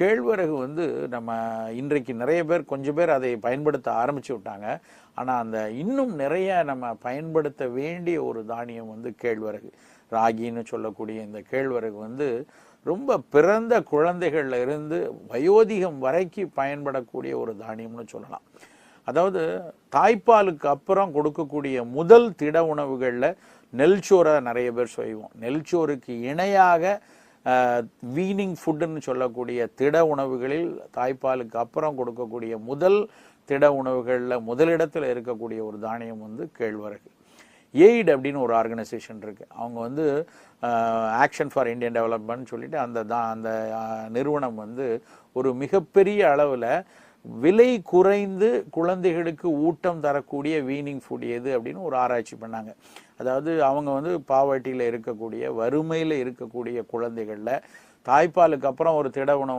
கேழ்வரகு வந்து நம்ம இன்றைக்கு நிறைய பேர் கொஞ்சம் பேர் அதை பயன்படுத்த ஆரம்பிச்சு விட்டாங்க. ஆனால் அந்த இன்னும் நிறைய நம்ம பயன்படுத்த வேண்டிய ஒரு தானியம் வந்து கேழ்வரகு. ராகின்னு சொல்லக்கூடிய இந்த கேழ்வரகு வந்து ரொம்ப பிறந்த குழந்தைகள்ல இருந்து வயோதிகம் வரைக்கும் பயன்படக்கூடிய ஒரு தானியம்னு சொல்லலாம். அதாவது தாய்ப்பாலுக்கு அப்புறம் கொடுக்கக்கூடிய முதல் திட உணவுகளில் நெல்சோரை நிறைய பேர் செய்வோம். நெல்சோறுக்கு இணையாக வீனிங் ஃபுட்டுன்னு சொல்லக்கூடிய திட உணவுகளில் தாய்ப்பாலுக்கு அப்புறம் கொடுக்கக்கூடிய முதல் திட உணவுகளில் முதலிடத்தில் இருக்கக்கூடிய ஒரு தானியம் வந்து கேழ்வரகு. எய்ட் அப்படின்னு ஒரு ஆர்கனைசேஷன் இருக்கு. அவங்க வந்து ஆக்ஷன் ஃபார் இந்தியன் டெவலப்மெண்ட் சொல்லிட்டு அந்த நிறுவனம் வந்து ஒரு மிகப்பெரிய அளவில் விலை குறைந்து குழந்தைகளுக்கு ஊட்டம் தரக்கூடிய வீனிங் ஃபுட் எது அப்படின்னு ஒரு ஆராய்ச்சி பண்ணாங்க. அதாவது அவங்க வந்து பாவர்ட்டியில் இருக்கக்கூடிய வறுமையில் இருக்கக்கூடிய குழந்தைகளில் தாய்ப்பாலுக்கு அப்புறம் ஒரு திட உணவு